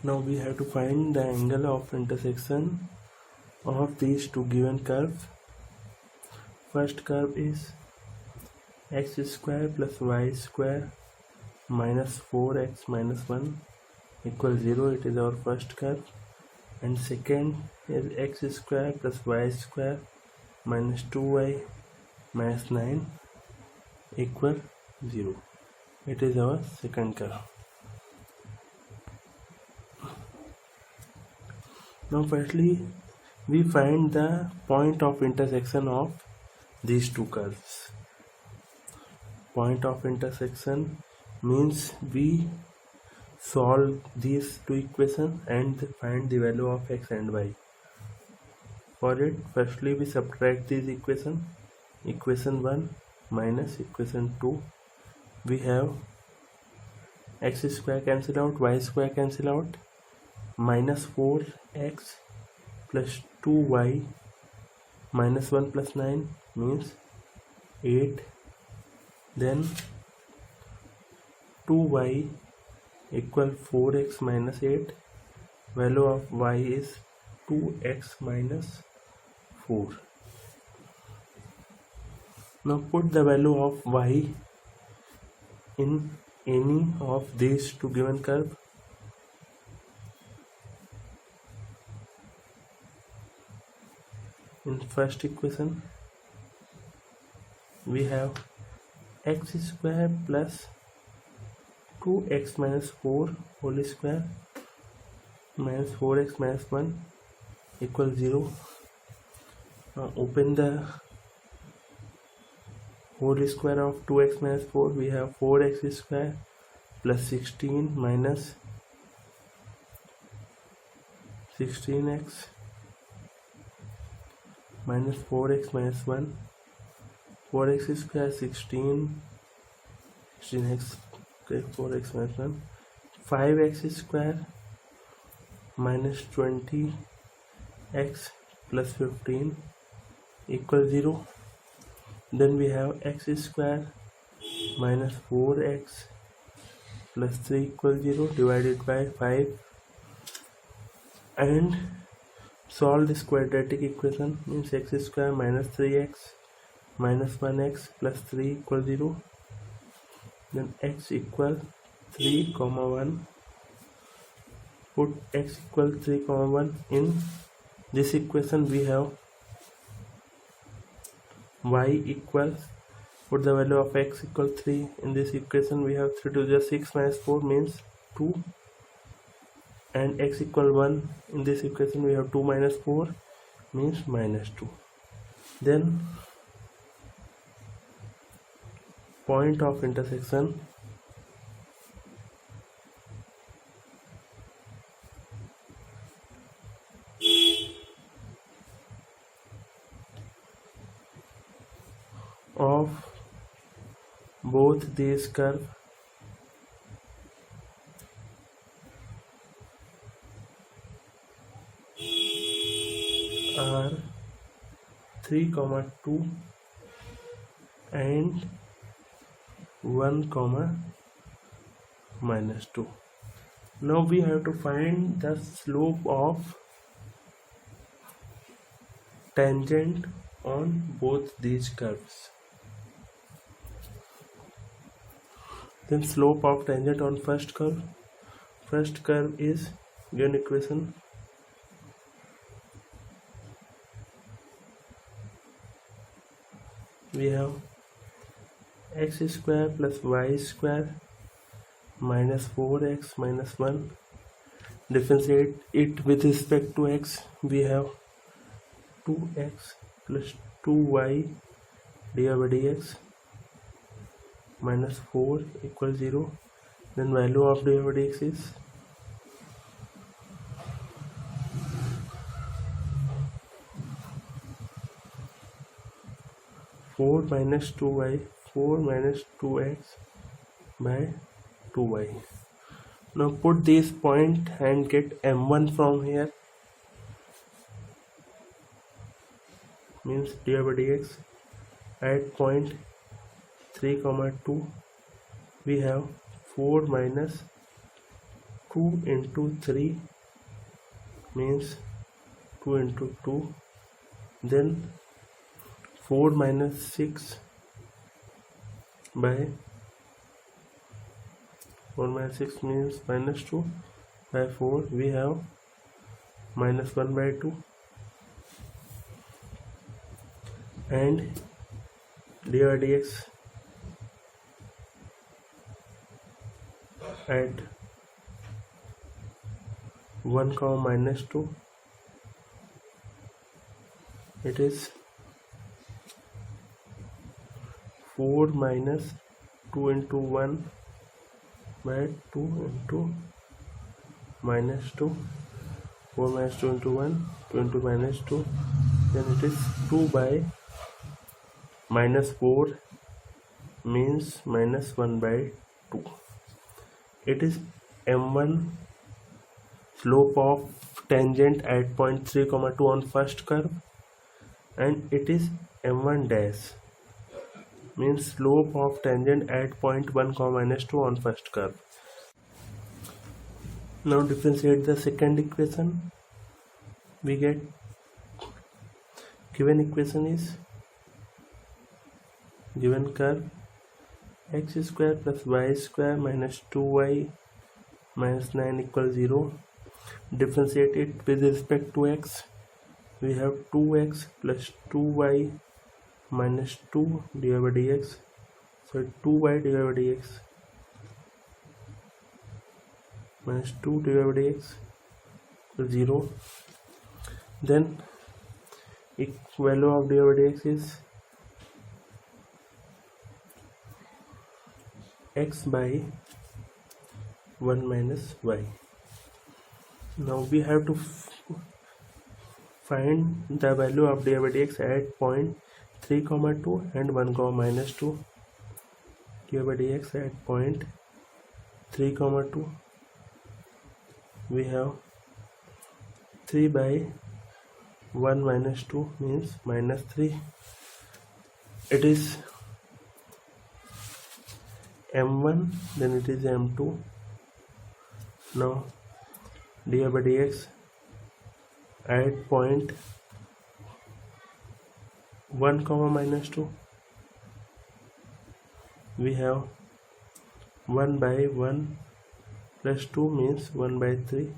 Now we have to find the angle of intersection of these two given curves. First curve is x square plus y square minus 4x minus 1 equals 0. It is our first curve. And second is x square plus y square minus 2y minus 9 equal 0. It is our second curve. Now firstly we find the point of intersection of these two curves. Point of intersection means we solve these two equations and find the value of x and y. For it, firstly we subtract these equations. Equation 1 minus equation 2. We have x square cancel out, y square cancel out, minus 4x plus 2y minus 1 plus 9 means 8. Then 2y equal 4x minus 8. Value of y is 2x minus 4. Now put the value of y in any of these two given curves. In first equation we have x square plus 2x minus 4 whole square minus 4x minus 1 equals 0. Now open the whole square of 2x minus 4. We have 4x square plus 16 minus 16x minus 4x minus 1. 4x square 16 16x, okay, 4x minus 1. 5x square minus 20x plus 15 equals 0. Then we have x square minus 4x plus 3 equals 0 divided by 5, and solve this quadratic equation. Means x square minus 3x minus 1x plus 3 equals 0. Then x equal 3 comma 1. Put x equal 3 comma 1 in this equation. We have y equals, put the value of x equal 3 in this equation. We have 3 to the 6 minus 4 means 2, and x equal 1 in this equation. We have 2 minus 4 means minus 2. Then point of intersection of both these curves are 3, 2 and 1, minus 2. Now we have to find the slope of tangent on both these curves. Then slope of tangent on first curve. First curve is given equation. We have x square plus y square minus 4x minus 1. Differentiate it with respect to x. We have 2x plus 2y divided by dx minus 4 equals 0. Then value of dy by dx is 4 minus 2y, 4 minus 2x by 2y. Now put this point and get m1 from here. Means dy by dx at point 3, 2 we have 4 minus 2 into 3 means 2 into 2, then 4 minus 6 by 4 minus 6 means minus 2 by 4, we have minus 1 by 2, and dy dx at 1 comma minus 2, it is 4 minus 2 into 1 by 2 into minus 2, 4 minus 2 into 1, 2 into minus 2, then it is 2 by minus 4 means minus 1 by 2. It is m1 slope of tangent at point 3 comma 2 on first curve, and it is m1 dash means slope of tangent at point 1 comma minus 2 on first curve. Now differentiate the second equation. We get given equation is given curve x square plus y square minus 2y minus 9 equals 0. Differentiate it with respect to x. We have 2x plus 2y minus 2 divided by dx. So 2y divided by dx minus 2 divided by dx is 0. Then value of dy by dx is x by 1 minus y. Now we have to find the value of dy by dx at point 3 comma 2 and 1 comma minus 2. dy by dx at point 3 comma 2, we have 3 by 1 minus 2 means minus 3. It is m1, then it is m2. Now dy by dx at point 1 comma minus 2, we have 1 by 1 plus 2 means 1 by 3,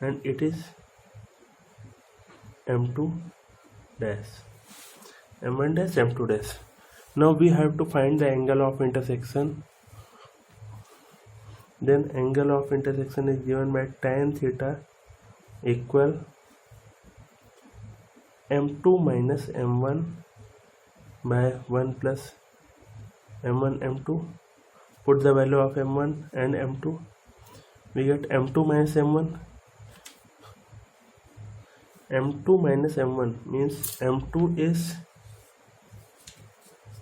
and it is m2 dash, m1 dash, m2 dash. Now we have to find the angle of intersection. Then angle of intersection is given by tan theta equal m2 minus m1 by 1 plus m1 m2. Put the value of m1 and m2. We get m2 minus m1. m2 minus m1 means m2 is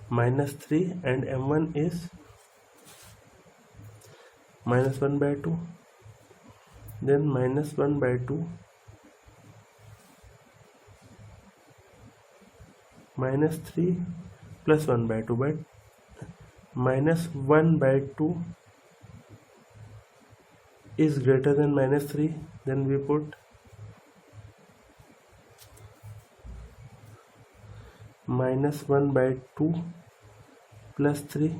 minus 3 and m1 is minus 1 by 2. Then minus 1 by 2 minus 3 plus 1 by 2, but minus 1 by 2 is greater than minus 3. Then we put minus 1 by 2 plus 3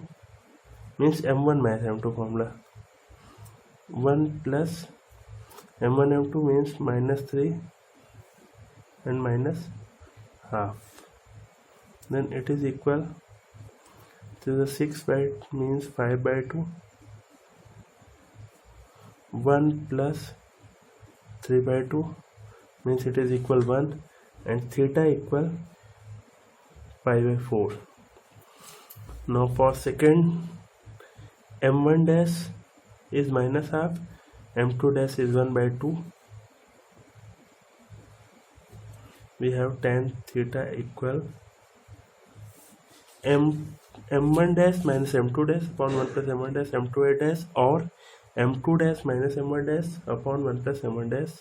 means m1 minus m2 formula. 1 plus m1 m2 means minus 3 and minus half. Then it is equal to the 6 by means 5 by 2. 1 plus 3 by 2 means it is equal 1, and theta equal pi by 4. Now for second, m1 dash is minus half, m2 dash is 1 by 2. We have tan theta equal m1 dash minus m2 dash upon 1 plus m1 dash m2 dash, or m2 dash minus m1 dash upon 1 plus m1 dash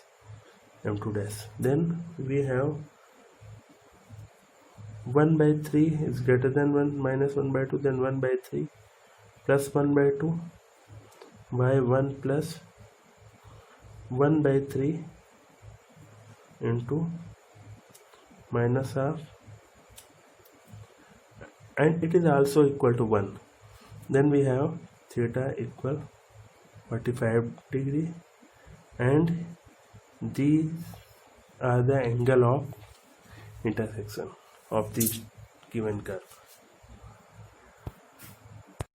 m2 dash. Then we have 1 by 3 is greater than 1 minus 1 by 2, then 1 by 3 plus 1 by 2 by 1 plus 1/3 into minus r, and it is also equal to 1. Then we have theta equal 45 degree, and these are the angle of intersection of this given curve.